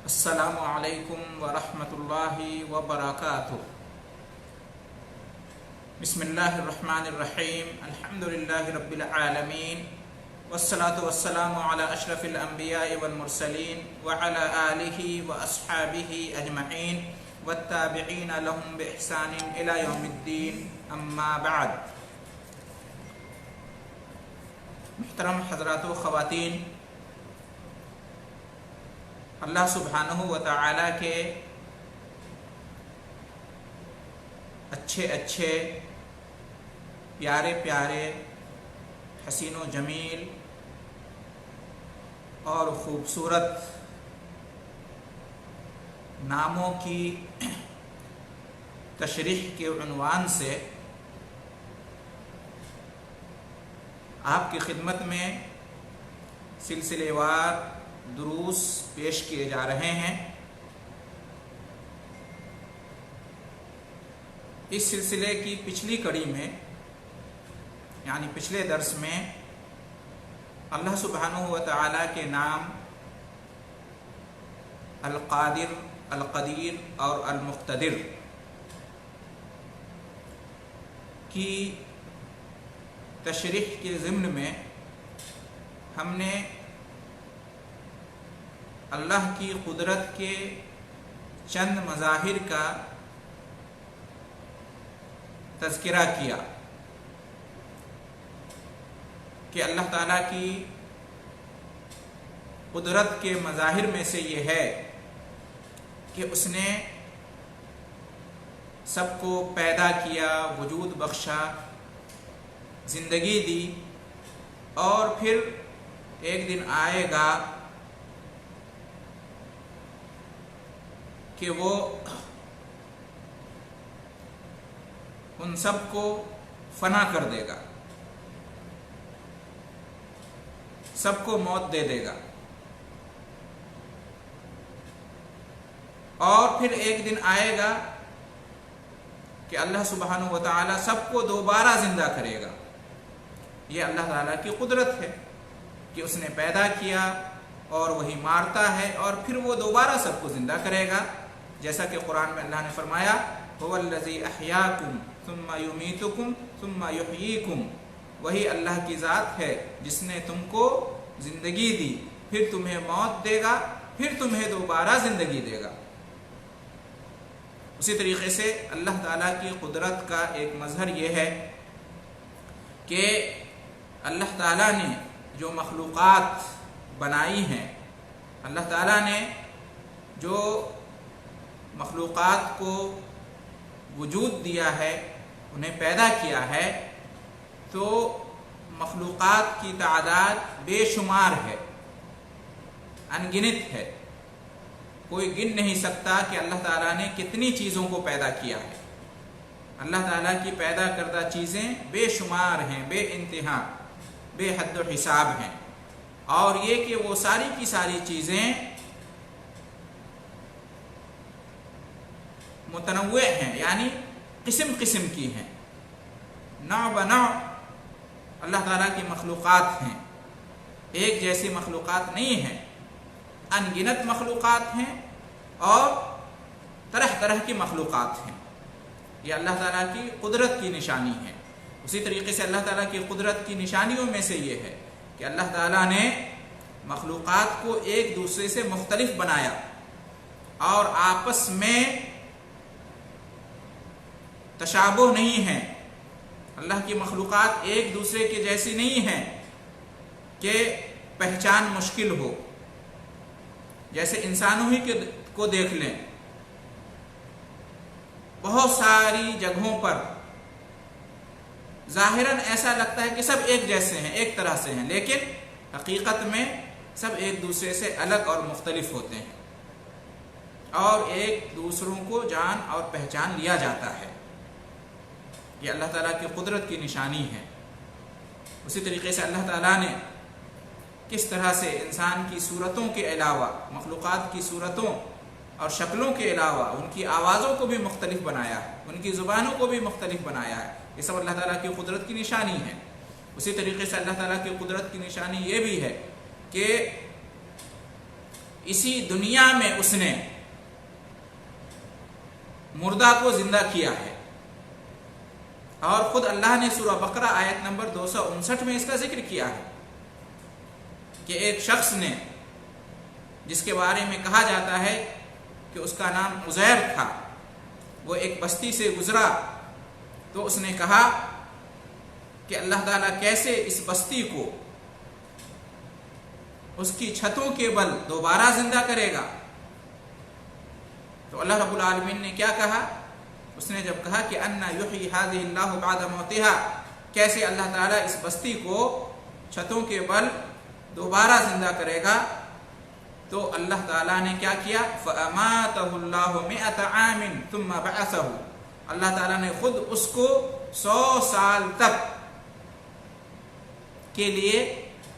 السلام علیکم ورحمۃ اللہ وبرکاتہ۔ بسم اللہ الرحمن الرحیم، الحمد للہ رب العالمین، والصلاة والسلام علی اشرف الانبیاء والمرسلین وعلی آلہ واصحابہ اجمعین والتابعین لهم باحسان الی یوم الدین، اما بعد۔ محترم حضرات و خواتین، اللہ سبحانہ و تعالیٰ کے اچھے پیارے حسین و جمیل اور خوبصورت ناموں کی تشریح کے عنوان سے آپ کی خدمت میں سلسلے وار دروس پیش کیے جا رہے ہیں۔ اس سلسلے کی پچھلی کڑی میں یعنی پچھلے درس میں اللہ سبحانہ و تعالیٰ کے نام القادر، القدیر اور المقتدر کی تشریح کے ضمن میں ہم نے اللہ کی قدرت کے چند مظاہر کا تذکرہ کیا کہ اللہ تعالیٰ کی قدرت کے مظاہر میں سے یہ ہے کہ اس نے سب کو پیدا کیا، وجود بخشا، زندگی دی، اور پھر ایک دن آئے گا کہ وہ ان سب کو فنا کر دے گا، سب کو موت دے دے گا، اور پھر ایک دن آئے گا کہ اللہ سبحانہ و تعالیٰ سب کو دوبارہ زندہ کرے گا۔ یہ اللہ تعالیٰ کی قدرت ہے کہ اس نے پیدا کیا اور وہی مارتا ہے اور پھر وہ دوبارہ سب کو زندہ کرے گا، جیسا کہ قرآن میں اللہ نے فرمایا هو الذی احیاکم ثم یمیتکم ثم یحییکم، وہی اللہ کی ذات ہے جس نے تم کو زندگی دی، پھر تمہیں موت دے گا، پھر تمہیں دوبارہ زندگی دے گا۔ اسی طریقے سے اللہ تعالیٰ کی قدرت کا ایک مظہر یہ ہے کہ اللہ تعالیٰ نے جو مخلوقات بنائی ہیں، اللہ تعالیٰ نے جو مخلوقات کو وجود دیا ہے، انہیں پیدا کیا ہے، تو مخلوقات کی تعداد بے شمار ہے، انگنت ہے۔ کوئی گن نہیں سکتا کہ اللہ تعالیٰ نے کتنی چیزوں کو پیدا کیا ہے۔ اللہ تعالیٰ کی پیدا کردہ چیزیں بے شمار ہیں، بے انتہا، بے حد و حساب ہیں، اور یہ کہ وہ ساری کی ساری چیزیں متنوع ہیں، یعنی قسم قسم کی ہیں، نوع بنوع اللہ تعالیٰ کی مخلوقات ہیں، ایک جیسی مخلوقات نہیں ہیں، انگنت مخلوقات ہیں اور طرح طرح کی مخلوقات ہیں۔ یہ اللہ تعالیٰ کی قدرت کی نشانی ہے۔ اسی طریقے سے اللہ تعالیٰ کی قدرت کی نشانیوں میں سے یہ ہے کہ اللہ تعالیٰ نے مخلوقات کو ایک دوسرے سے مختلف بنایا اور آپس میں تشابہ نہیں ہے۔ اللہ کی مخلوقات ایک دوسرے کے جیسی نہیں ہیں کہ پہچان مشکل ہو۔ جیسے انسانوں ہی کو دیکھ لیں، بہت ساری جگہوں پر ظاہراً ایسا لگتا ہے کہ سب ایک جیسے ہیں، ایک طرح سے ہیں، لیکن حقیقت میں سب ایک دوسرے سے الگ اور مختلف ہوتے ہیں، اور ایک دوسروں کو جان اور پہچان لیا جاتا ہے۔ یہ اللہ تعالیٰ کی قدرت کی نشانی ہے۔ اسی طریقے سے اللہ تعالیٰ نے کس طرح سے انسان کی صورتوں کے علاوہ، مخلوقات کی صورتوں اور شکلوں کے علاوہ ان کی آوازوں کو بھی مختلف بنایا ہے، ان کی زبانوں کو بھی مختلف بنایا ہے، یہ سب اللہ تعالیٰ کی قدرت کی نشانی ہے۔ اسی طریقے سے اللہ تعالیٰ کی قدرت کی نشانی یہ بھی ہے کہ اسی دنیا میں اس نے مردہ کو زندہ کیا ہے. اور خود اللہ نے سورہ بقرہ آیت نمبر 259 میں اس کا ذکر کیا ہے کہ ایک شخص نے، جس کے بارے میں کہا جاتا ہے کہ اس کا نام عزیر تھا، وہ ایک بستی سے گزرا تو اس نے کہا کہ اللہ تعالیٰ کیسے اس بستی کو اس کی چھتوں کے بل دوبارہ زندہ کرے گا. تو اللہ رب العالمین نے کیا کہا؟ اس نے جب کہا کہ انا یحیی ھذہ اللہ بعد موتھا، کیسے اللہ تعالیٰ اس بستی کو چھتوں کے بل دوبارہ زندہ کرے گا، تو اللہ تعالیٰ نے کیا کیا؟ فاماتہ اللہ 100 عام ثم بعثہ، اللہ تعالیٰ نے خود اس کو 100 سال تک کے لیے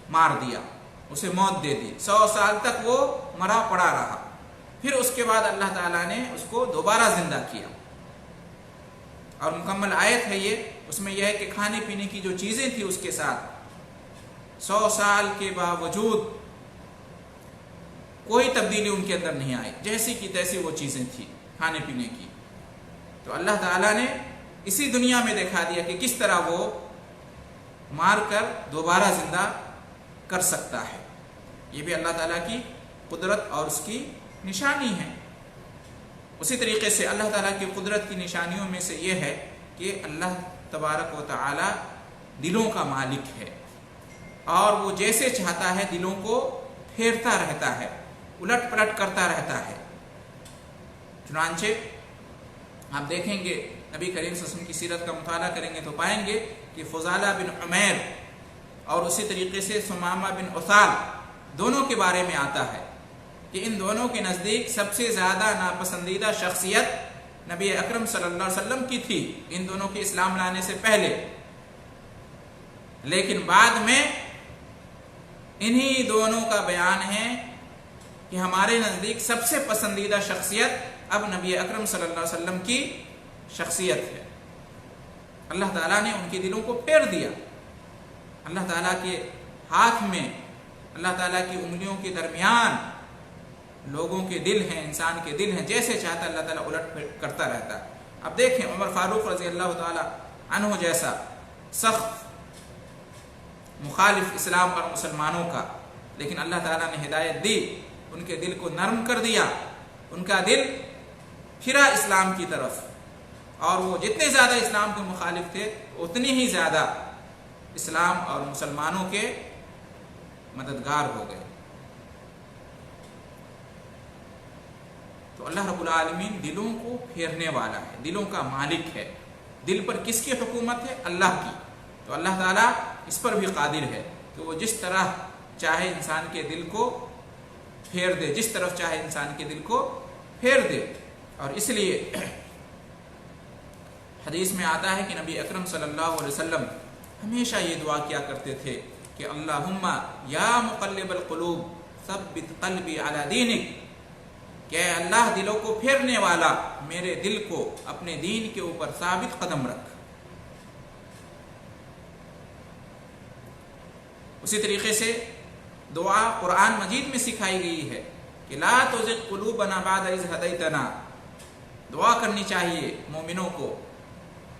مار دیا، اسے موت دے دی. 100 سال تک وہ مرا پڑا رہا. پھر اس کے بعد اللہ تعالیٰ نے اس کو دوبارہ زندہ کیا. اور مکمل آیت ہے یہ. اس میں یہ ہے کہ کھانے پینے کی جو چیزیں تھیں اس کے ساتھ 100 سال کے باوجود کوئی تبدیلی ان کے اندر نہیں آئی، جیسی کی تیسی وہ چیزیں تھیں کھانے پینے کی. تو اللہ تعالیٰ نے اسی دنیا میں دکھا دیا کہ کس طرح وہ مار کر دوبارہ زندہ کر سکتا ہے. یہ بھی اللہ تعالیٰ کی قدرت اور اس کی نشانی ہے. اسی طریقے سے اللہ تعالیٰ کی قدرت کی نشانیوں میں سے یہ ہے کہ اللہ تبارک و تعالی دلوں کا مالک ہے، اور وہ جیسے چاہتا ہے دلوں کو پھیرتا رہتا ہے، الٹ پلٹ کرتا رہتا ہے. چنانچہ آپ دیکھیں گے نبی کریم صلی اللہ علیہ وسلم کی سیرت کا مطالعہ کریں گے تو پائیں گے کہ فضالہ بن عمیر اور اسی طریقے سے ثمامہ بن عثال دونوں کے بارے میں آتا ہے کہ ان دونوں کے نزدیک سب سے زیادہ ناپسندیدہ شخصیت نبی اکرم صلی اللہ علیہ وسلم کی تھی، ان دونوں کے اسلام لانے سے پہلے. لیکن بعد میں انہی دونوں کا بیان ہے کہ ہمارے نزدیک سب سے پسندیدہ شخصیت اب نبی اکرم صلی اللہ علیہ وسلم کی شخصیت ہے. اللہ تعالیٰ نے ان کے دلوں کو پھیر دیا. اللہ تعالیٰ کے ہاتھ میں، اللہ تعالیٰ کی انگلیوں کے درمیان لوگوں کے دل ہیں، انسان کے دل ہیں، جیسے چاہتا اللہ تعالیٰ الٹ پھیر کرتا رہتا. اب دیکھیں عمر فاروق رضی اللہ تعالیٰ عنہ جیسا سخت مخالف اسلام اور مسلمانوں کا، لیکن اللہ تعالیٰ نے ہدایت دی، ان کے دل کو نرم کر دیا، ان کا دل پھرا اسلام کی طرف، اور وہ جتنے زیادہ اسلام کے مخالف تھے اتنی ہی زیادہ اسلام اور مسلمانوں کے مددگار ہو گئے. تو اللہ رب العالمین دلوں کو پھیرنے والا ہے، دلوں کا مالک ہے. دل پر کس کی حکومت ہے؟ اللہ کی. تو اللہ تعالیٰ اس پر بھی قادر ہے کہ وہ جس طرح چاہے انسان کے دل کو پھیر دے، جس طرف چاہے انسان کے دل کو پھیر دے. اور اس لیے حدیث میں آتا ہے کہ نبی اکرم صلی اللہ علیہ وسلم ہمیشہ یہ دعا کیا کرتے تھے کہ اللہم یا مقلب القلوب ثبت قلبی علی دینک، کہ اللہ دلوں کو پھیرنے والا میرے دل کو اپنے دین کے اوپر ثابت قدم رکھ. اسی طریقے سے دعا قرآن مجید میں سکھائی گئی ہے کہ لا تزغ قلوبنا بعد اذ ہدیتنا. دعا کرنی چاہیے مومنوں کو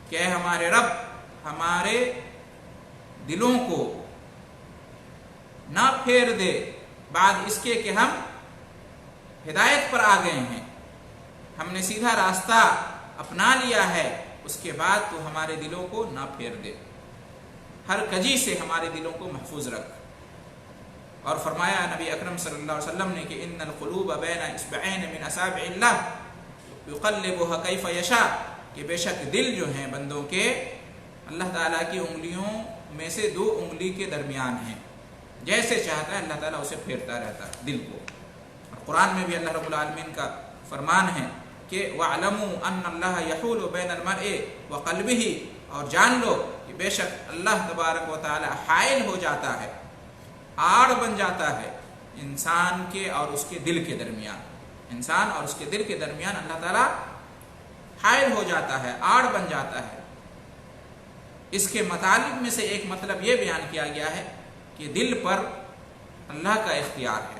کہ اے ہمارے رب ہمارے دلوں کو نہ پھیر دے بعد اس کے کہ ہم ہدایت پر آ گئے ہیں، ہم نے سیدھا راستہ اپنا لیا ہے، اس کے بعد تو ہمارے دلوں کو نہ پھیر دے، ہر کجی سے ہمارے دلوں کو محفوظ رکھ. اور فرمایا نبی اکرم صلی اللہ علیہ وسلم نے کہ ان القلوب بین اصبعین من اصابع اللہ یقلبها کیف یشاء، کہ بے شک دل جو ہیں بندوں کے اللہ تعالیٰ کی انگلیوں میں سے 2 انگلی کے درمیان ہیں، جیسے چاہتا ہے اللہ تعالیٰ اسے پھیرتا رہتا ہے دل کو. قرآن میں بھی اللہ رب العالمین کا فرمان ہے کہ وَاعْلَمُوا أَنَّ اللَّهَ يَحُولُ بَيْنَ الْمَرْءِ وَقَلْبِهِ، اور جان لو کہ بے شک اللہ تبارک و تعالی حائل ہو جاتا ہے، آڑ بن جاتا ہے انسان کے اور اس کے دل کے درمیان. انسان اور اس کے دل کے درمیان اللہ تعالی حائل ہو جاتا ہے، آڑ بن جاتا ہے. اس کے مطالب میں سے ایک مطلب یہ بیان کیا گیا ہے کہ دل پر اللہ کا اختیار ہے.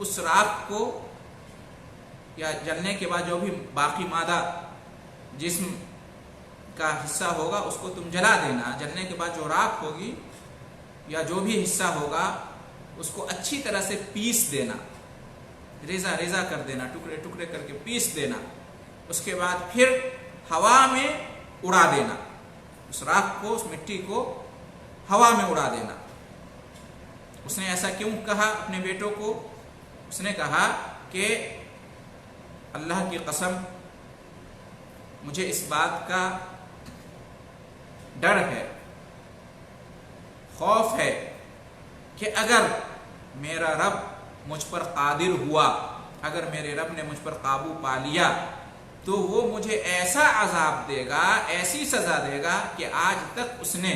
اس راکھ کو یا جلنے کے بعد جو بھی باقی مادہ جسم کا حصہ ہوگا اس کو تم جلا دینا. جلنے کے بعد جو راکھ ہوگی یا جو بھی حصہ ہوگا اس کو اچھی طرح سے پیس دینا, ریزہ ریزہ کر دینا, ٹکڑے ٹکڑے کر کے پیس دینا. اس کے بعد پھر ہوا میں اڑا دینا, اس راکھ کو, اس مٹی کو ہوا میں اڑا دینا. اس نے ایسا کیوں کہا اپنے بیٹوں کو؟ اس نے کہا کہ اللہ کی قسم مجھے اس بات کا ڈر ہے, خوف ہے کہ اگر میرا رب مجھ پر قادر ہوا, اگر میرے رب نے مجھ پر قابو پا لیا تو وہ مجھے ایسا عذاب دے گا, ایسی سزا دے گا کہ آج تک اس نے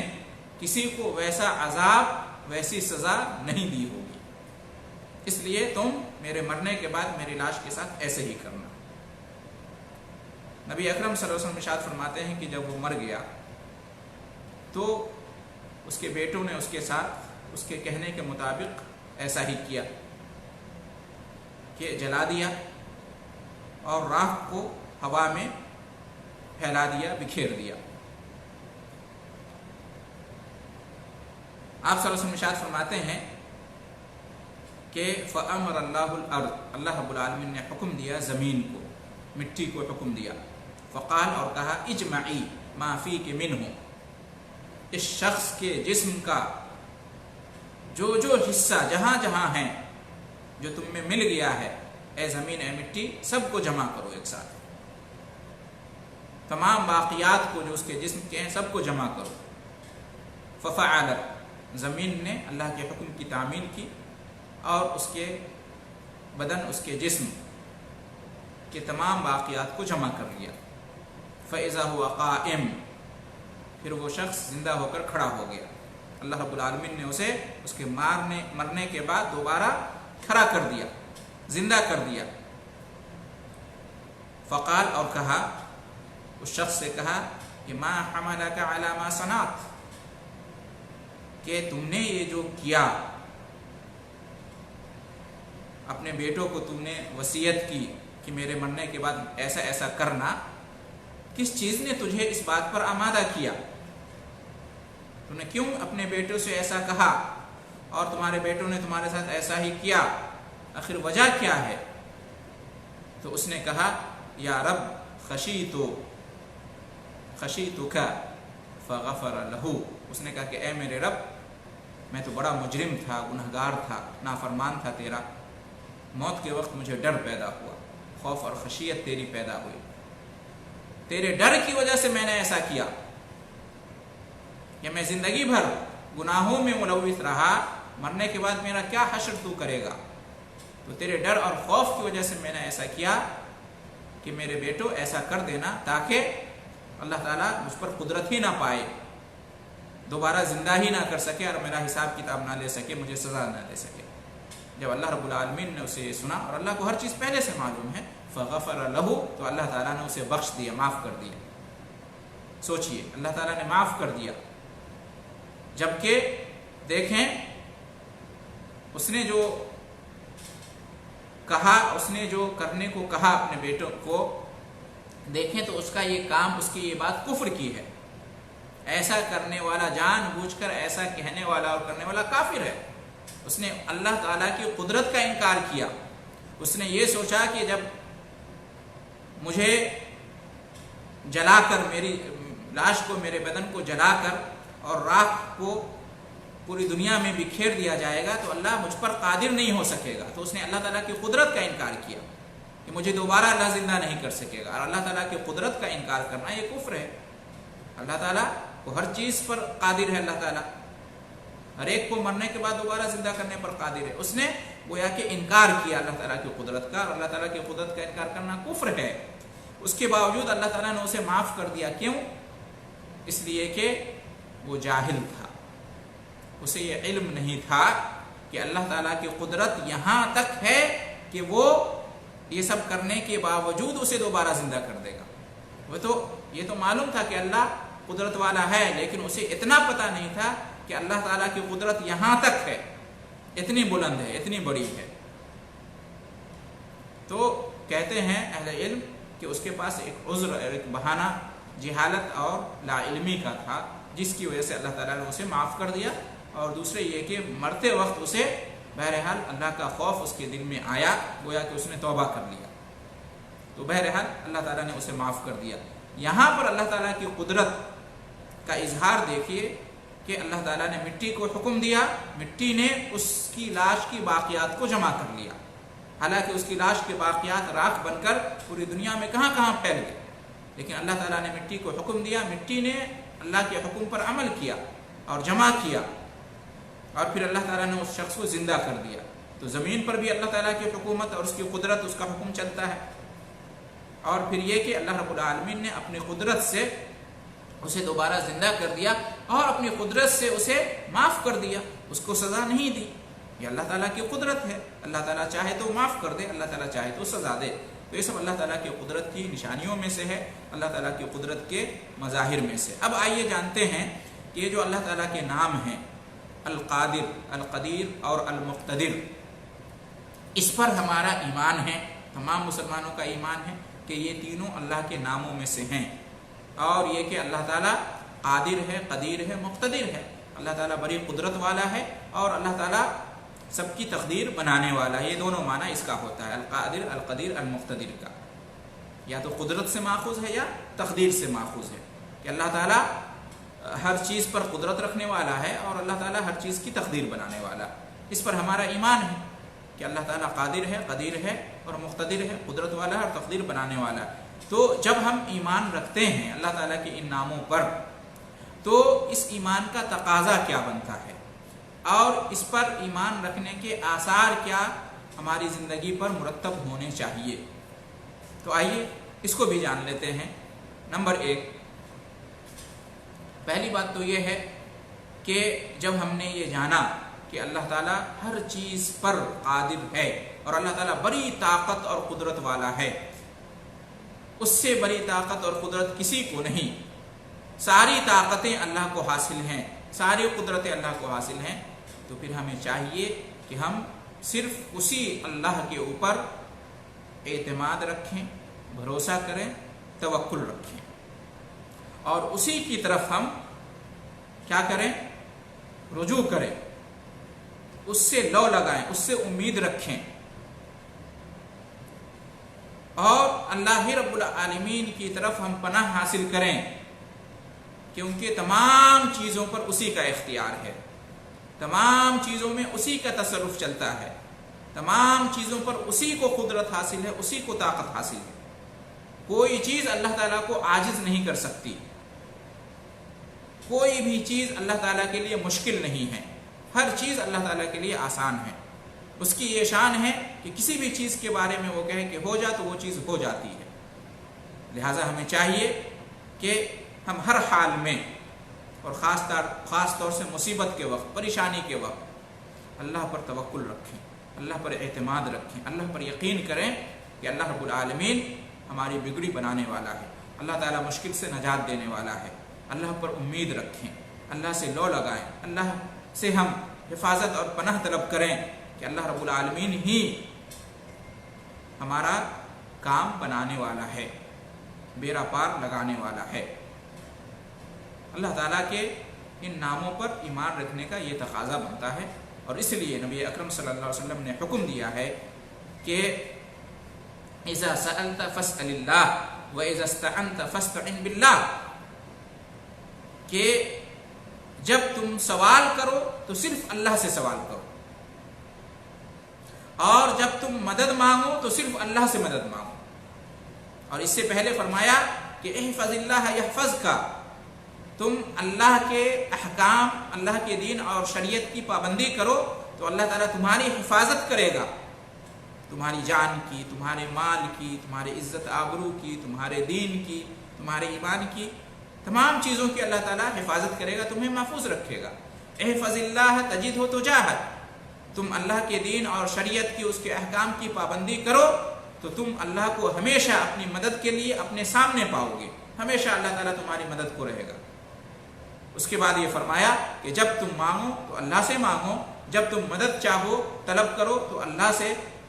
کسی کو ویسا عذاب, ویسی سزا نہیں دی ہوگی. اس لیے تم میرے مرنے کے بعد میری لاش کے ساتھ ایسے ہی کرنا. نبی اکرم صلی اللہ علیہ وسلم ارشاد فرماتے ہیں کہ جب وہ مر گیا تو اس کے بیٹوں نے اس کے ساتھ اس کے کہنے کے مطابق ایسا ہی کیا کہ جلا دیا اور راکھ کو ہوا میں پھیلا دیا, بکھیر دیا. آپ صلی اللہ علیہ وسلم ارشاد فرماتے ہیں کہ فَأَمَرَ اللَّهُ الْأَرْضَ, اللہ رب العالمین نے حکم دیا زمین کو, مٹی کو حکم دیا. فقال, اور کہا, اجمعی ما فیک منہ, اس شخص کے جسم کا جو جو حصہ جہاں جہاں ہیں جو تم میں مل گیا ہے, اے زمین اے مٹی, سب کو جمع کرو ایک ساتھ. تمام باقیات کو جو اس کے جسم کے ہیں سب کو جمع کرو. ففعل, زمین نے اللہ کے حکم کی تعمیل کی اور اس کے بدن, اس کے جسم کے تمام باقیات کو جمع کر لیا. فَإِذَا هُوَ قَائِمٌ, پھر وہ شخص زندہ ہو کر کھڑا ہو گیا. اللہ رب العالمین نے اسے اس کے مرنے کے بعد دوبارہ کھڑا کر دیا, زندہ کر دیا. فقال, اور کہا, اس شخص سے کہا کہ ما حملک علی ما صنعت, کہ تم نے یہ جو کیا, اپنے بیٹوں کو تم نے وصیت کی کہ میرے مرنے کے بعد ایسا ایسا کرنا, کس چیز نے تجھے اس بات پر آمادہ کیا؟ تم نے کیوں اپنے بیٹوں سے ایسا کہا اور تمہارے بیٹوں نے تمہارے ساتھ ایسا ہی کیا؟ آخر وجہ کیا ہے؟ تو اس نے کہا, یا رب خشیتک فغفر لہ. اس نے کہا کہ اے میرے رب, میں تو بڑا مجرم تھا, گنہگار تھا, نافرمان تھا تیرا. موت کے وقت مجھے ڈر پیدا ہوا, خوف اور خشیت تیری پیدا ہوئی. تیرے ڈر کی وجہ سے میں نے ایسا کیا کہ میں زندگی بھر گناہوں میں ملوث رہا, مرنے کے بعد میرا کیا حشر تو کرے گا؟ تو تیرے ڈر اور خوف کی وجہ سے میں نے ایسا کیا کہ میرے بیٹو ایسا کر دینا تاکہ اللہ تعالیٰ مجھ پر قدرت ہی نہ پائے, دوبارہ زندہ ہی نہ کر سکے اور میرا حساب کتاب نہ لے سکے, مجھے سزا نہ دے سکے. جب اللہ رب العالمین نے اسے سنا, اور اللہ کو ہر چیز پہلے سے معلوم ہے, فغفر لہ, تو اللہ تعالیٰ نے اسے بخش دیا, معاف کر دیا. سوچئے, اللہ تعالیٰ نے معاف کر دیا. جبکہ دیکھیں اس نے جو کہا, اس نے جو کرنے کو کہا اپنے بیٹوں کو, دیکھیں تو اس کا یہ کام, اس کی یہ بات کفر کی ہے. ایسا کرنے والا, جان بوجھ کر ایسا کہنے والا اور کرنے والا کافر ہے. اس نے اللہ تعالیٰ کی قدرت کا انکار کیا. اس نے یہ سوچا کہ جب مجھے جلا کر, میری لاش کو, میرے بدن کو جلا کر اور راکھ کو پوری دنیا میں بکھیر دیا جائے گا تو اللہ مجھ پر قادر نہیں ہو سکے گا. تو اس نے اللہ تعالیٰ کی قدرت کا انکار کیا کہ مجھے دوبارہ اللہ زندہ نہیں کر سکے گا. اور اللہ تعالیٰ کی قدرت کا انکار کرنا یہ کفر ہے. اللہ تعالیٰ کو ہر چیز پر قادر ہے. اللہ تعالیٰ ہر ایک کو مرنے کے بعد دوبارہ زندہ کرنے پر قادر ہے. اس نے گویا کہ انکار کیا اللہ تعالیٰ کی قدرت کا, اور اللہ تعالیٰ کی قدرت کا انکار کرنا کفر ہے. اس کے باوجود اللہ تعالیٰ نے اسے معاف کر دیا. کیوں؟ اس لیے کہ وہ جاہل تھا, اسے یہ علم نہیں تھا کہ اللہ تعالیٰ کی قدرت یہاں تک ہے کہ وہ یہ سب کرنے کے باوجود اسے دوبارہ زندہ کر دے گا. وہ تو یہ تو معلوم تھا کہ اللہ قدرت والا ہے, لیکن اسے اتنا پتہ نہیں تھا کہ اللہ تعالیٰ کی قدرت یہاں تک ہے, اتنی بلند ہے, اتنی بڑی ہے. تو کہتے ہیں اہل علم کہ اس کے پاس ایک عذر، ایک بہانہ جہالت اور لا علمی کا تھا، جس کی وجہ سے اللہ تعالیٰ نے اسے معاف کر دیا. اور دوسرے یہ کہ مرتے وقت اسے بہرحال اللہ کا خوف اس کے دل میں آیا، گویا کہ اس نے توبہ کر لیا، تو بہرحال اللہ تعالیٰ نے اسے معاف کر دیا. یہاں پر اللہ تعالیٰ کی قدرت کا اظہار دیکھیے کہ اللہ تعالیٰ نے مٹی کو حکم دیا، مٹی نے اس کی لاش کی باقیات کو جمع کر لیا، حالانکہ اس کی لاش کے باقیات راکھ بن کر پوری دنیا میں کہاں کہاں پھیل گئے، لیکن اللہ تعالیٰ نے مٹی کو حکم دیا، مٹی نے اللہ کے حکم پر عمل کیا اور جمع کیا، اور پھر اللہ تعالیٰ نے اس شخص کو زندہ کر دیا. تو زمین پر بھی اللہ تعالیٰ کی حکومت اور اس کی قدرت، اس کا حکم چلتا ہے. اور پھر یہ کہ اللہ رب العالمین نے اپنی قدرت سے اسے دوبارہ زندہ کر دیا اور اپنی قدرت سے اسے معاف کر دیا، اس کو سزا نہیں دی. یہ اللہ تعالیٰ کی قدرت ہے، اللہ تعالیٰ چاہے تو معاف کر دے، اللہ تعالیٰ چاہے تو سزا دے. تو یہ سب اللہ تعالیٰ کی قدرت کی نشانیوں میں سے ہے، اللہ تعالیٰ کی قدرت کے مظاہر میں سے. اب آئیے جانتے ہیں کہ یہ جو اللہ تعالیٰ کے نام ہیں القادر، القدیر اور المقتدر، اس پر ہمارا ایمان ہے، تمام مسلمانوں کا ایمان ہے کہ یہ تینوں اللہ کے ناموں میں سے ہیں. اور یہ کہ اللہ تعالیٰ قادر ہے، قدیر ہے، مقتدر ہے. اللہ تعالیٰ بڑی قدرت والا ہے اور اللہ تعالیٰ سب کی تقدیر بنانے والا ہے. یہ دونوں معنی اس کا ہوتا ہے، القادر، القدیر، المقتدر کا. یا تو قدرت سے ماخوذ ہے یا تقدیر سے ماخوذ ہے کہ اللہ تعالیٰ ہر چیز پر قدرت رکھنے والا ہے اور اللہ تعالیٰ ہر چیز کی تقدیر بنانے والا. اس پر ہمارا ایمان ہے کہ اللہ تعالیٰ قادر ہے، قدیر ہے اور مقتدر ہے، قدرت والا ہے اور تقدیر بنانے والا ہے. تو جب ہم ایمان رکھتے ہیں اللہ تعالیٰ کے ان ناموں پر، تو اس ایمان کا تقاضا کیا بنتا ہے اور اس پر ایمان رکھنے کے آثار کیا ہماری زندگی پر مرتب ہونے چاہیے. تو آئیے اس کو بھی جان لیتے ہیں. نمبر 1، پہلی بات تو یہ ہے کہ جب ہم نے یہ جانا کہ اللہ تعالیٰ ہر چیز پر قادر ہے اور اللہ تعالیٰ بڑی طاقت اور قدرت والا ہے، اس سے بڑی طاقت اور قدرت کسی کو نہیں، ساری طاقتیں اللہ کو حاصل ہیں، ساری قدرتیں اللہ کو حاصل ہیں، تو پھر ہمیں چاہیے کہ ہم صرف اسی اللہ کے اوپر اعتماد رکھیں، بھروسہ کریں، توکل رکھیں، اور اسی کی طرف ہم کیا کریں، رجوع کریں، اس سے لو لگائیں، اس سے امید رکھیں، اور اللہ رب العالمین کی طرف ہم پناہ حاصل کریں، کیونکہ تمام چیزوں پر اسی کا اختیار ہے، تمام چیزوں میں اسی کا تصرف چلتا ہے، تمام چیزوں پر اسی کو قدرت حاصل ہے، اسی کو طاقت حاصل ہے. کوئی چیز اللہ تعالیٰ کو عاجز نہیں کر سکتی، کوئی بھی چیز اللہ تعالیٰ کے لیے مشکل نہیں ہے، ہر چیز اللہ تعالیٰ کے لیے آسان ہے. اس کی یہ شان ہے کہ کسی بھی چیز کے بارے میں وہ کہے کہ ہو جا تو وہ چیز ہو جاتی ہے. لہٰذا ہمیں چاہیے کہ ہم ہر حال میں اور خاص طور سے مصیبت کے وقت، پریشانی کے وقت اللہ پر توکل رکھیں، اللہ پر اعتماد رکھیں، اللہ پر یقین کریں کہ اللہ رب العالمین ہماری بگڑی بنانے والا ہے، اللہ تعالیٰ مشکل سے نجات دینے والا ہے. اللہ پر امید رکھیں، اللہ سے لو لگائیں، اللہ سے ہم حفاظت اور پناہ طلب کریں کہ اللہ رب العالمین ہی ہمارا کام بنانے والا ہے، بیڑا پار لگانے والا ہے. اللہ تعالیٰ کے ان ناموں پر ایمان رکھنے کا یہ تقاضا بنتا ہے، اور اس لیے نبی اکرم صلی اللہ علیہ وسلم نے حکم دیا ہے کہ اذا سألت فاسأل اللہ واذا استعنت فاستعن باللہ، کہ جب تم سوال کرو تو صرف اللہ سے سوال کرو، اور جب تم مدد مانگو تو صرف اللہ سے مدد مانگو. اور اس سے پہلے فرمایا کہ احفظ اللہ یحفظک، تم اللہ کے احکام، اللہ کے دین اور شریعت کی پابندی کرو تو اللہ تعالیٰ تمہاری حفاظت کرے گا، تمہاری جان کی، تمہارے مال کی، تمہارے عزت آبرو کی، تمہارے دین کی، تمہارے ایمان کی، تمام چیزوں کی اللہ تعالیٰ حفاظت کرے گا، تمہیں محفوظ رکھے گا. احفظ اللہ تجدہ تجاہک، تم اللہ کے دین اور شریعت کی، اس کے احکام کی پابندی کرو تو تم اللہ کو ہمیشہ اپنی مدد کے لیے اپنے سامنے پاؤ گے، ہمیشہ اللہ تعالیٰ تمہاری مدد کو رہے گا. اس کے بعد یہ فرمایا کہ جب تم مانگو تو اللہ سے مانگو، جب تم مدد چاہو طلب کرو تو اللہ سے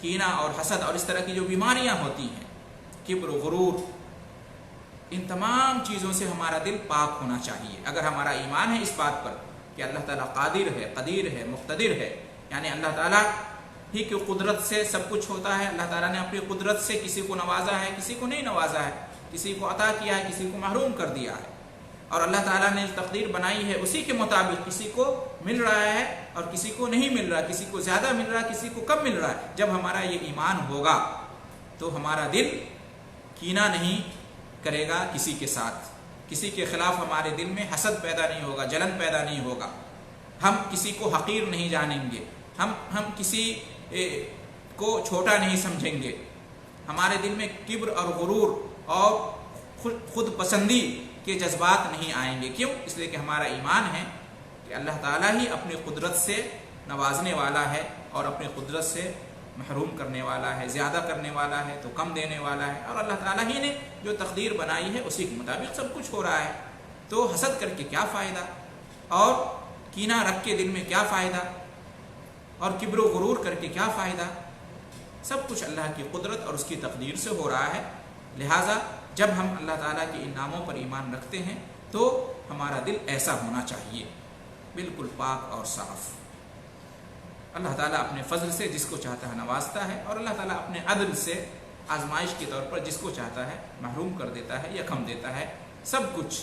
کینہ اور حسد اور اس طرح کی جو بیماریاں ہوتی ہیں، کبر و غرور، ان تمام چیزوں سے ہمارا دل پاک ہونا چاہیے۔ اگر ہمارا ایمان ہے اس بات پر کہ اللہ تعالیٰ قادر ہے، قدیر ہے، مقتدر ہے، یعنی اللہ تعالیٰ ہی کی قدرت سے سب کچھ ہوتا ہے، اللہ تعالیٰ نے اپنی قدرت سے کسی کو نوازا ہے، کسی کو نہیں نوازا ہے، کسی کو عطا کیا ہے، کسی کو محروم کر دیا ہے، اور اللہ تعالیٰ نے تقدیر بنائی ہے اسی کے مطابق کسی کو مل رہا ہے اور کسی کو نہیں مل رہا، کسی کو زیادہ مل رہا ہے، کسی کو کم مل رہا ہے۔ جب ہمارا یہ ایمان ہوگا تو ہمارا دل کینہ نہیں کرے گا کسی کے ساتھ، کسی کے خلاف ہمارے دل میں حسد پیدا نہیں ہوگا، جلن پیدا نہیں ہوگا، ہم کسی کو حقیر نہیں جانیں گے، ہم کسی کو چھوٹا نہیں سمجھیں گے، ہمارے دل میں کبر اور غرور اور خود پسندی کے جذبات نہیں آئیں گے۔ کیوں؟ اس لیے کہ ہمارا ایمان ہے کہ اللہ تعالیٰ ہی اپنی قدرت سے نوازنے والا ہے اور اپنی قدرت سے محروم کرنے والا ہے، زیادہ کرنے والا ہے تو کم دینے والا ہے، اور اللہ تعالیٰ ہی نے جو تقدیر بنائی ہے اسی کے مطابق سب کچھ ہو رہا ہے۔ تو حسد کر کے کیا فائدہ، اور کینہ رکھ کے دل میں کیا فائدہ، اور کبر و غرور کر کے کیا فائدہ؟ سب کچھ اللہ کی قدرت اور اس کی تقدیر سے ہو رہا ہے۔ لہٰذا جب ہم اللہ تعالیٰ کے ان ناموں پر ایمان رکھتے ہیں تو ہمارا دل ایسا ہونا چاہیے، بالکل پاک اور صاف۔ اللہ تعالیٰ اپنے فضل سے جس کو چاہتا ہے نوازتا ہے، اور اللہ تعالیٰ اپنے عدل سے آزمائش کے طور پر جس کو چاہتا ہے محروم کر دیتا ہے یا کم دیتا ہے۔ سب کچھ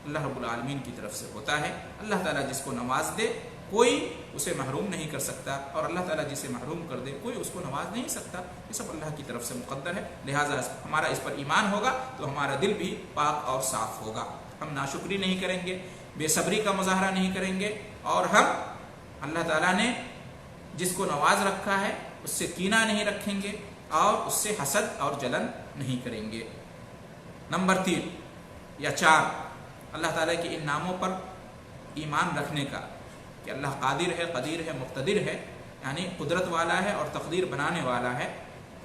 اللہ رب العالمین کی طرف سے ہوتا ہے۔ اللہ تعالیٰ جس کو نواز دے کوئی اسے محروم نہیں کر سکتا، اور اللہ تعالیٰ جسے محروم کر دے کوئی اس کو نواز نہیں سکتا۔ یہ سب اللہ کی طرف سے مقدر ہے۔ لہٰذا ہمارا اس پر ایمان ہوگا تو ہمارا دل بھی پاک اور صاف ہوگا، ہم ناشکری نہیں کریں گے، بے صبری کا مظاہرہ نہیں کریں گے، اور ہم اللہ تعالیٰ نے جس کو نواز رکھا ہے اس سے کینہ نہیں رکھیں گے اور اس سے حسد اور جلن نہیں کریں گے۔ نمبر 3 یا 4، اللہ تعالیٰ کے ان ناموں پر ایمان رکھنے کا کہ اللہ قادر ہے، قدیر ہے، مقتدر ہے، یعنی قدرت والا ہے اور تقدیر بنانے والا ہے،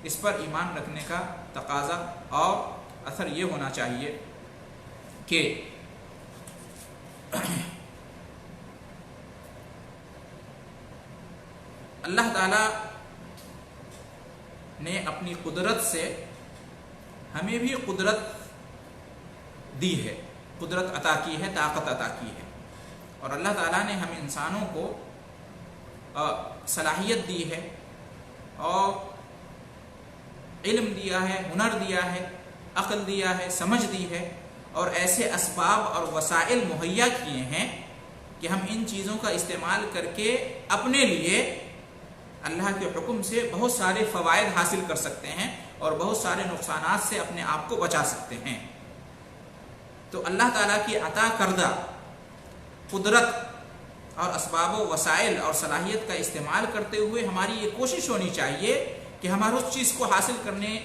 اس پر ایمان رکھنے کا تقاضا اور اثر یہ ہونا چاہیے کہ اللہ تعالیٰ نے اپنی قدرت سے ہمیں بھی قدرت دی ہے، قدرت عطا کی ہے، طاقت عطا کی ہے، اور اللہ تعالیٰ نے ہم انسانوں کو صلاحیت دی ہے اور علم دیا ہے، ہنر دیا ہے، عقل دیا ہے، سمجھ دی ہے، اور ایسے اسباب اور وسائل مہیا کیے ہیں کہ ہم ان چیزوں کا استعمال کر کے اپنے لیے اللہ کے حکم سے بہت سارے فوائد حاصل کر سکتے ہیں اور بہت سارے نقصانات سے اپنے آپ کو بچا سکتے ہیں۔ تو اللہ تعالیٰ کی عطا کردہ قدرت اور اسباب و وسائل اور صلاحیت کا استعمال کرتے ہوئے ہماری یہ کوشش ہونی چاہیے کہ ہم ہر اس چیز کو حاصل کرنے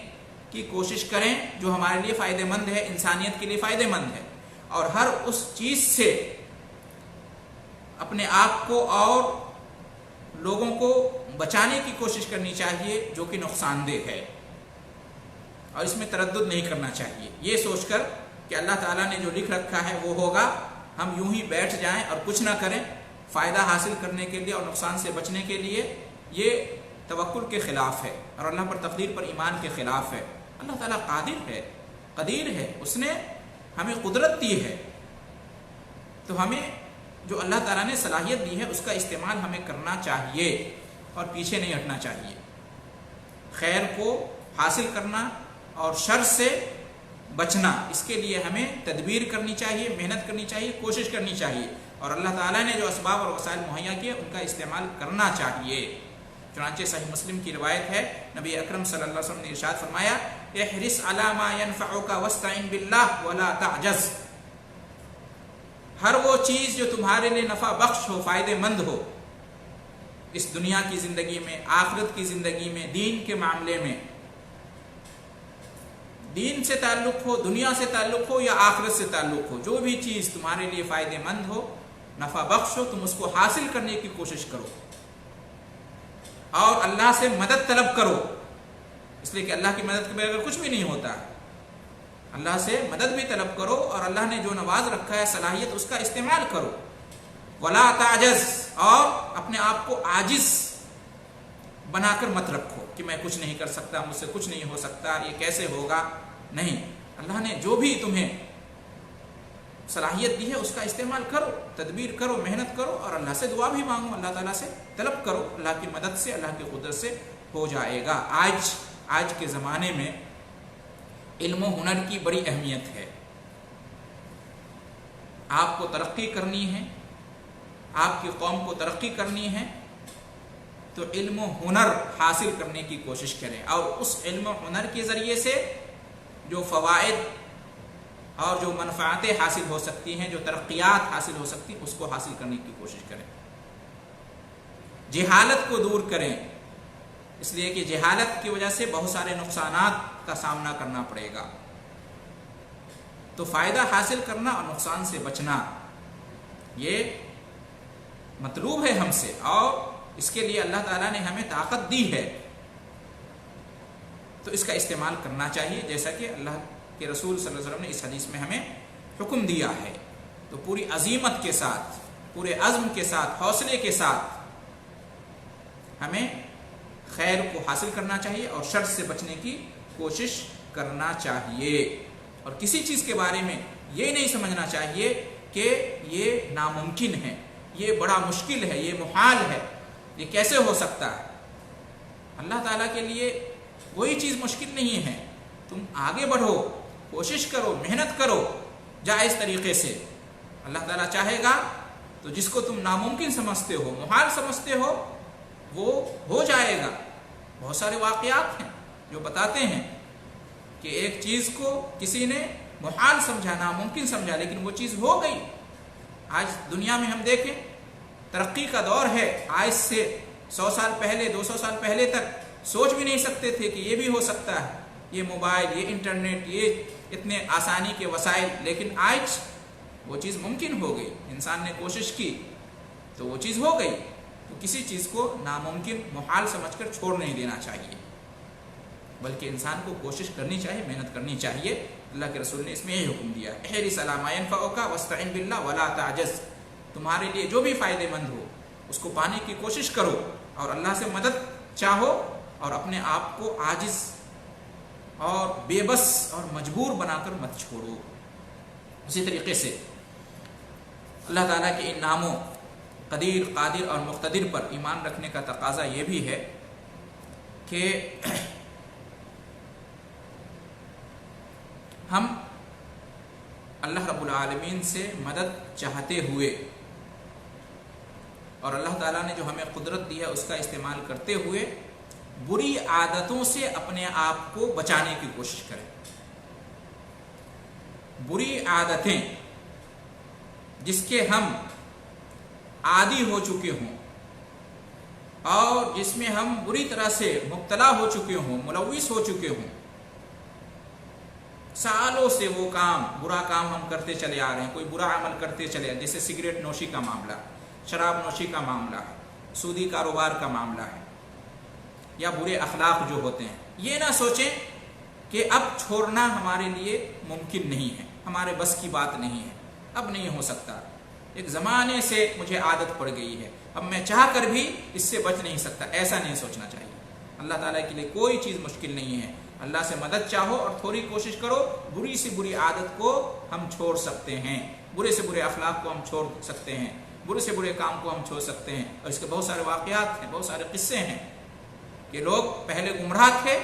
کی کوشش کریں جو ہمارے لیے فائدہ مند ہے، انسانیت کے لیے فائدہ مند ہے، اور ہر اس چیز سے اپنے آپ کو اور لوگوں کو بچانے کی کوشش کرنی چاہیے جو کہ نقصان دہ ہے، اور اس میں تردد نہیں کرنا چاہیے، یہ سوچ کر کہ اللہ تعالیٰ نے جو لکھ رکھا ہے وہ ہوگا، ہم یوں ہی بیٹھ جائیں اور کچھ نہ کریں فائدہ حاصل کرنے کے لیے اور نقصان سے بچنے کے لیے۔ یہ توکل کے خلاف ہے اور اللہ پر تقدیر پر ایمان کے خلاف ہے۔ اللہ تعالیٰ قادر ہے، قدیر ہے، اس نے ہمیں قدرت دی ہے، تو ہمیں جو اللہ تعالیٰ نے صلاحیت دی ہے اس کا استعمال ہمیں کرنا چاہیے اور پیچھے نہیں ہٹنا چاہیے۔ خیر کو حاصل کرنا اور شر سے بچنا، اس کے لیے ہمیں تدبیر کرنی چاہیے، محنت کرنی چاہیے، کوشش کرنی چاہیے، اور اللہ تعالیٰ نے جو اسباب اور وسائل مہیا کیے ان کا استعمال کرنا چاہیے۔ چنانچہ صحیح مسلم کی روایت ہے، نبی اکرم صلی اللہ علیہ وسلم نے ارشاد فرمایا، احرص علی ما ينفعک واستعن باللہ ولا تعجز۔ ہر وہ چیز جو تمہارے لیے نفع بخش ہو، فائدہ مند ہو، اس دنیا کی زندگی میں، آخرت کی زندگی میں، دین کے معاملے میں، دین سے تعلق ہو، دنیا سے تعلق ہو یا آخرت سے تعلق ہو، جو بھی چیز تمہارے لیے فائدہ مند ہو، نفع بخش ہو، تم اس کو حاصل کرنے کی کوشش کرو اور اللہ سے مدد طلب کرو، اس لیے کہ اللہ کی مدد کے بغیر کچھ بھی نہیں ہوتا ہے۔ اللہ سے مدد بھی طلب کرو اور اللہ نے جو نواز رکھا ہے صلاحیت اس کا استعمال کرو۔ ولا تعجز، اور اپنے آپ کو عاجز بنا کر مت رکھو۔ کہ میں کچھ نہیں کر سکتا, مجھ سے کچھ نہیں ہو سکتا, یہ کیسے ہوگا. نہیں, اللہ نے جو بھی تمہیں صلاحیت دی ہے اس کا استعمال کرو, تدبیر کرو, محنت کرو, اور اللہ سے دعا بھی مانگو, اللہ تعالیٰ سے طلب کرو, اللہ کی مدد سے, اللہ کی قدرت سے ہو جائے گا. آج کے زمانے میں علم و ہنر کی بڑی اہمیت ہے. آپ کو ترقی کرنی ہے, آپ کی قوم کو ترقی کرنی ہے, تو علم و ہنر حاصل کرنے کی کوشش کریں, اور اس علم و ہنر کے ذریعے سے جو فوائد اور جو منفعتیں حاصل ہو سکتی ہیں, جو ترقیات حاصل ہو سکتی ہیں, اس کو حاصل کرنے کی کوشش کریں. جہالت کو دور کریں, اس لیے کہ جہالت کی وجہ سے بہت سارے نقصانات کا سامنا کرنا پڑے گا. تو فائدہ حاصل کرنا اور نقصان سے بچنا یہ مطلوب ہے ہم سے, اور اس کے لیے اللہ تعالیٰ نے ہمیں طاقت دی ہے, تو اس کا استعمال کرنا چاہیے, جیسا کہ اللہ کے رسول صلی اللہ علیہ وسلم نے اس حدیث میں ہمیں حکم دیا ہے. تو پوری عزیمت کے ساتھ, پورے عزم کے ساتھ, حوصلے کے ساتھ ہمیں خیر کو حاصل کرنا چاہیے اور شر سے بچنے کی کوشش کرنا چاہیے. اور کسی چیز کے بارے میں یہ نہیں سمجھنا چاہیے کہ یہ ناممکن ہے, یہ بڑا مشکل ہے, یہ محال ہے, یہ کیسے ہو سکتا ہے. اللہ تعالیٰ کے لیے کوئی چیز مشکل نہیں ہے. تم آگے بڑھو, کوشش کرو, محنت کرو جائز طریقے سے. اللہ تعالیٰ چاہے گا تو جس کو تم ناممکن سمجھتے ہو, محال سمجھتے ہو, وہ ہو جائے گا. بہت سارے واقعات ہیں جو بتاتے ہیں کہ ایک چیز کو کسی نے محال سمجھا, ناممکن سمجھا, لیکن وہ چیز ہو گئی. آج دنیا میں ہم دیکھیں ترقی کا دور ہے. آج سے 100 سال پہلے, 200 سال پہلے تک سوچ بھی نہیں سکتے تھے کہ یہ بھی ہو سکتا ہے, یہ موبائل, یہ انٹرنیٹ, یہ اتنے آسانی کے وسائل. لیکن آج وہ چیز ممکن ہو گئی, انسان نے کوشش کی تو وہ چیز ہو گئی. تو کسی چیز کو ناممکن, محال سمجھ کر چھوڑ نہیں دینا چاہیے, بلکہ انسان کو کوشش کرنی چاہیے, محنت کرنی چاہیے. اللہ کے رسول نے اس میں یہی حکم دیا, احرص علی ما ینفعک واستعن باللہ ولا تعجز. تمہارے لیے جو بھی فائدے مند ہو اس کو پانے کی کوشش کرو, اور اللہ سے مدد چاہو, اور اپنے آپ کو عاجز اور بے بس اور مجبور بنا کر مت چھوڑو. اسی طریقے سے اللہ تعالیٰ کے ان ناموں قدیر, قادر اور مقتدر پر ایمان رکھنے کا تقاضا یہ بھی ہے کہ ہم اللہ رب العالمین سے مدد چاہتے ہوئے اور اللہ تعالیٰ نے جو ہمیں قدرت دی ہے اس کا استعمال کرتے ہوئے بری عادتوں سے اپنے آپ کو بچانے کی کوشش کریں. بری عادتیں جس کے ہم عادی ہو چکے ہوں اور جس میں ہم بری طرح سے مبتلا ہو چکے ہوں, ملوث ہو چکے ہوں, سالوں سے وہ کام, برا کام ہم کرتے چلے آ رہے ہیں, کوئی برا عمل کرتے چلے, جیسے سگریٹ نوشی کا معاملہ, شراب نوشی کا معاملہ ہے, سودی کاروبار کا معاملہ ہے, یا برے اخلاق جو ہوتے ہیں. یہ نہ سوچیں کہ اب چھوڑنا ہمارے لیے ممکن نہیں ہے, ہمارے بس کی بات نہیں ہے, اب نہیں ہو سکتا, ایک زمانے سے مجھے عادت پڑ گئی ہے, اب میں چاہ کر بھی اس سے بچ نہیں سکتا. ایسا نہیں سوچنا چاہیے. اللہ تعالیٰ کے لیے کوئی چیز مشکل نہیں ہے. اللہ سے مدد چاہو اور تھوڑی کوشش کرو, بری سے بری عادت کو ہم چھوڑ سکتے ہیں, برے سے برے اخلاق کو ہم چھوڑ سکتے ہیں, برے سے برے کام کو ہم چھوڑ سکتے ہیں. اور اس کے بہت سارے واقعات ہیں, بہت سارے قصے ہیں کہ لوگ پہلے گمراہ تھے,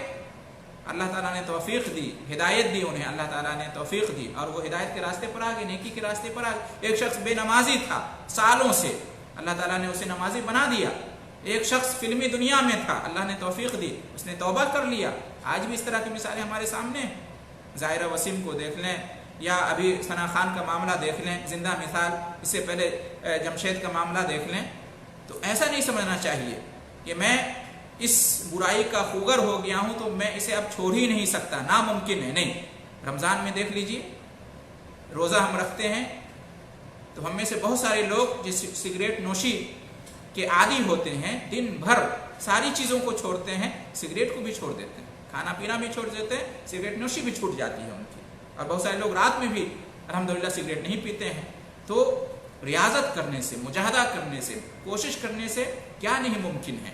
اللہ تعالیٰ نے توفیق دی, ہدایت دی انہیں, اللہ تعالیٰ نے توفیق دی اور وہ ہدایت کے راستے پر آ گئے, نیکی کے راستے پر آ گئے. ایک شخص بے نمازی تھا سالوں سے, اللہ تعالیٰ نے اسے نمازی بنا دیا. ایک شخص فلمی دنیا میں تھا, اللہ نے توفیق دی, اس نے توبہ کر لیا. آج بھی اس طرح کی مثالیں ہمارے سامنے ہیں. ظاہرہ وسیم کو دیکھ لیں, یا ابھی ثنا خان کا معاملہ دیکھ لیں, زندہ مثال, اس سے پہلے جمشید کا معاملہ دیکھ لیں. تو ایسا نہیں سمجھنا چاہیے کہ میں اس برائی کا خوگر ہو گیا ہوں تو میں اسے اب چھوڑ ہی نہیں سکتا, ناممکن ہے. نہیں, رمضان میں دیکھ لیجئے, روزہ ہم رکھتے ہیں تو ہم میں سے بہت سارے لوگ جس سگریٹ نوشی کے عادی ہوتے ہیں, دن بھر ساری چیزوں کو چھوڑتے ہیں, سگریٹ کو بھی چھوڑ دیتے ہیں, کھانا پینا بھی چھوڑ دیتے ہیں, سگریٹ نوشی بھی چھوٹ جاتی ہے ان کی. اور بہت سارے لوگ رات میں بھی الحمدللہ سگریٹ نہیں پیتے ہیں. تو ریاضت کرنے سے, مجاہدہ کرنے سے, کوشش کرنے سے کیا نہیں ممکن ہے.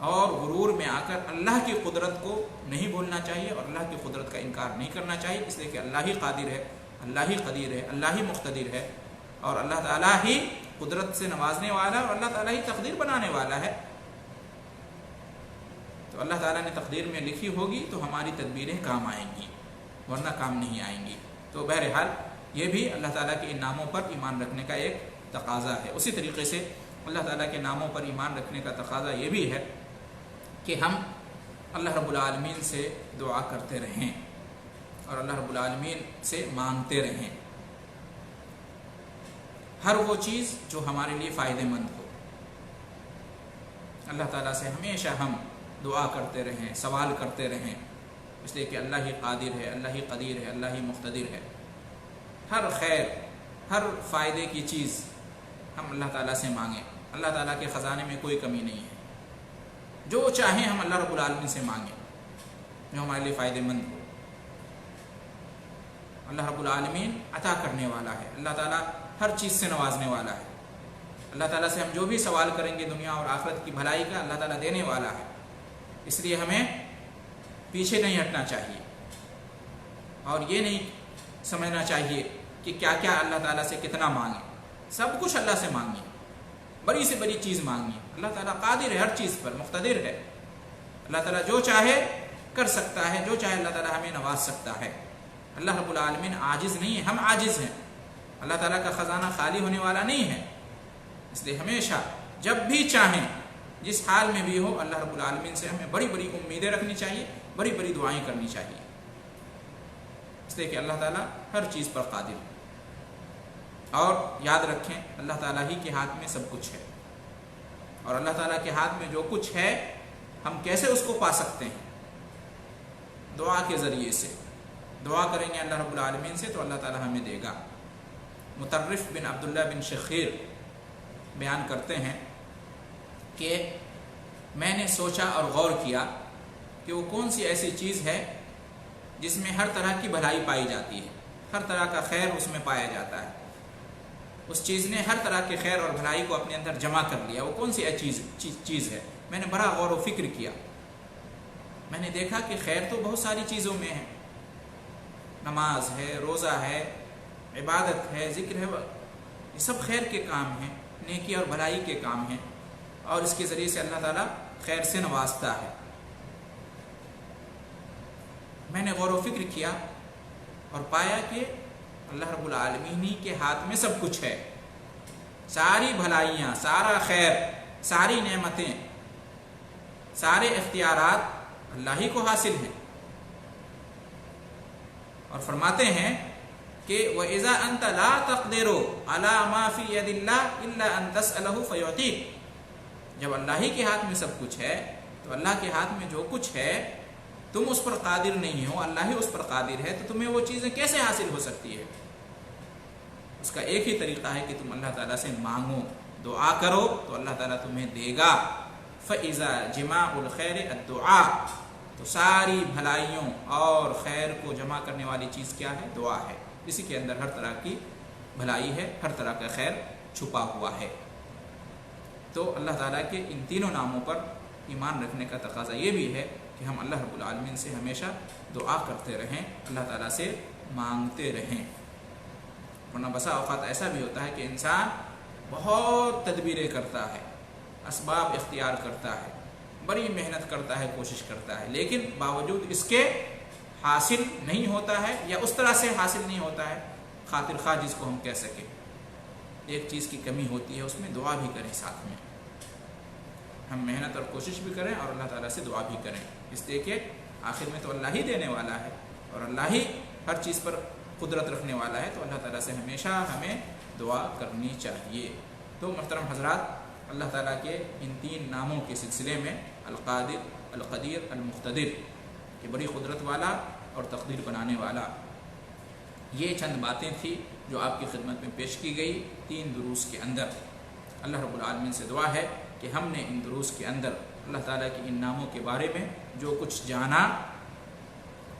اور غرور میں آ کر اللہ کی قدرت کو نہیں بھولنا چاہیے اور اللہ کی قدرت کا انکار نہیں کرنا چاہیے، اس لیے کہ اللہ ہی قادر ہے، اللہ ہی قدیر ہے، اللہ ہی مقتدر ہے، اور اللہ تعالیٰ ہی قدرت سے نوازنے والا ہے اور اللہ تعالیٰ ہی تقدیر بنانے والا ہے۔ تو اللہ تعالیٰ نے تقدیر میں لکھی ہوگی تو ہماری تدبیریں کام آئیں گی، ورنہ کام نہیں آئیں گی۔ تو بہرحال یہ بھی اللہ تعالیٰ کے ان ناموں پر ایمان رکھنے کا ایک تقاضا ہے۔ اسی طریقے سے اللہ تعالیٰ کے ناموں پر ایمان رکھنے کا تقاضا یہ بھی ہے کہ ہم اللہ رب العالمین سے دعا کرتے رہیں اور اللہ رب العالمین سے مانگتے رہیں ہر وہ چیز جو ہمارے لیے فائدہ مند ہو۔ اللہ تعالیٰ سے ہمیشہ ہم دعا کرتے رہیں، سوال کرتے رہیں، اس لیے کہ اللہ ہی قادر ہے، اللہ ہی قدیر ہے، اللہ ہی مقتدر ہے۔ ہر خیر، ہر فائدے کی چیز ہم اللہ تعالیٰ سے مانگیں۔ اللہ تعالیٰ کے خزانے میں کوئی کمی نہیں ہے، جو چاہیں ہم اللہ رب العالمین سے مانگیں جو ہمارے لیے فائدہ مند ہو۔ اللہ رب العالمین عطا کرنے والا ہے، اللہ تعالیٰ ہر چیز سے نوازنے والا ہے۔ اللہ تعالیٰ سے ہم جو بھی سوال کریں گے دنیا اور آخرت کی بھلائی کا، اللہ تعالیٰ دینے والا ہے۔ اس لیے ہمیں پیچھے نہیں ہٹنا چاہیے اور یہ نہیں سمجھنا چاہیے کہ کیا کیا اللہ تعالیٰ سے کتنا مانگیں۔ سب کچھ اللہ سے مانگیں، بڑی سے بڑی چیز مانگیں۔ اللہ تعالیٰ قادر ہے ہر چیز پر، مقتدر ہے۔ اللہ تعالیٰ جو چاہے کر سکتا ہے، جو چاہے اللہ تعالیٰ ہمیں نواز سکتا ہے۔ اللہ رب العالمین عاجز نہیں ہے، ہم عاجز ہیں۔ اللہ تعالیٰ کا خزانہ خالی ہونے والا نہیں ہے، اس لیے ہمیشہ جب بھی چاہیں، جس حال میں بھی ہو، اللہ رب العالمین سے ہمیں بڑی بڑی امیدیں رکھنی چاہیے، بڑی بڑی دعائیں کرنی چاہیے، اس لیے کہ اللہ تعالیٰ ہر چیز پر قادر ہے۔ اور یاد رکھیں اللہ تعالیٰ ہی کے ہاتھ میں سب کچھ ہے، اور اللہ تعالیٰ کے ہاتھ میں جو کچھ ہے ہم کیسے اس کو پا سکتے ہیں؟ دعا کے ذریعے سے دعا کریں گے اللہ رب العالمین سے تو اللہ تعالیٰ ہمیں دے گا۔ مطرف بن عبداللہ بن شخیر بیان کرتے ہیں کہ میں نے سوچا اور غور کیا کہ وہ کون سی ایسی چیز ہے جس میں ہر طرح کی بھلائی پائی جاتی ہے، ہر طرح کا خیر اس میں پایا جاتا ہے۔ اس چیز نے ہر طرح کے خیر اور بھلائی کو اپنے اندر جمع کر لیا، وہ کون سی چیز ہے؟ میں نے بڑا غور و فکر کیا، میں نے دیکھا کہ خیر تو بہت ساری چیزوں میں ہے، نماز ہے، روزہ ہے، عبادت ہے، ذکر ہے، یہ سب خیر کے کام ہیں، نیکی اور بھلائی کے کام ہیں، اور اس کے ذریعے سے اللہ تعالیٰ خیر سے نوازتا ہے۔ میں نے غور و فکر کیا اور پایا کہ اللہ رب العالمین کے ہاتھ میں سب کچھ ہے، ساری بھلائیاں، سارا خیر، ساری نعمتیں، سارے اختیارات اللہ ہی کو حاصل ہیں۔ اور فرماتے ہیں کہ وَإِذَا أَنْتَ لَا تَقْدِرُ عَلَى مَا فِي يَدِ اللَّهِ إِلَّا أَن تَسْأَلَهُ فَيُعْطِيكَ۔ جب اللہ ہی کے ہاتھ میں سب کچھ ہے تو اللہ کے ہاتھ میں جو کچھ ہے تم اس پر قادر نہیں ہو، اللہ ہی اس پر قادر ہے، تو تمہیں وہ چیزیں کیسے حاصل ہو سکتی ہے؟ اس کا ایک ہی طریقہ ہے کہ تم اللہ تعالیٰ سے مانگو، دعا کرو تو اللہ تعالیٰ تمہیں دے گا۔ فَإِذَا جِمَاعُ الْخَيْرِ الدُّعَاء، تو ساری بھلائیوں اور خیر کو جمع کرنے والی چیز کیا ہے؟ دعا ہے۔ اسی کے اندر ہر طرح کی بھلائی ہے، ہر طرح کا خیر چھپا ہوا ہے۔ تو اللہ تعالیٰ کے ان تینوں ناموں پر ایمان رکھنے کا تقاضا یہ بھی ہے کہ ہم اللہ رب العالمین سے ہمیشہ دعا کرتے رہیں، اللہ تعالیٰ سے مانگتے رہیں۔ ورنہ بسا اوقات ایسا بھی ہوتا ہے کہ انسان بہت تدبیریں کرتا ہے، اسباب اختیار کرتا ہے، بڑی محنت کرتا ہے، کوشش کرتا ہے، لیکن باوجود اس کے حاصل نہیں ہوتا ہے، یا اس طرح سے حاصل نہیں ہوتا ہے خاطر خواہ جس کو ہم کہہ سکیں۔ ایک چیز کی کمی ہوتی ہے، اس میں دعا بھی کریں، ساتھ میں ہم محنت اور کوشش بھی کریں اور اللہ تعالیٰ سے دعا بھی کریں، اس لیے کہ آخر میں تو اللہ ہی دینے والا ہے اور اللہ ہی ہر چیز پر قدرت رکھنے والا ہے، تو اللہ تعالیٰ سے ہمیشہ ہمیں دعا کرنی چاہیے۔ تو محترم حضرات، اللہ تعالیٰ کے ان تین ناموں کے سلسلے میں القادر، القدیر، المقتدر، کہ بڑی قدرت والا اور تقدیر بنانے والا، یہ چند باتیں تھیں جو آپ کی خدمت میں پیش کی گئی 3 دروس کے اندر۔ اللہ رب العالمین سے دعا ہے کہ ہم نے ان دروس کے اندر اللہ تعالیٰ کے ان ناموں کے بارے میں جو کچھ جانا،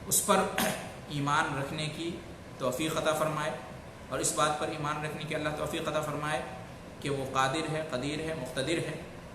اس پر ایمان رکھنے کی توفیق عطا فرمائے، اور اس بات پر ایمان رکھنے کی اللہ توفیق عطا فرمائے کہ وہ قادر ہے، قدیر ہے، مقتدر ہے،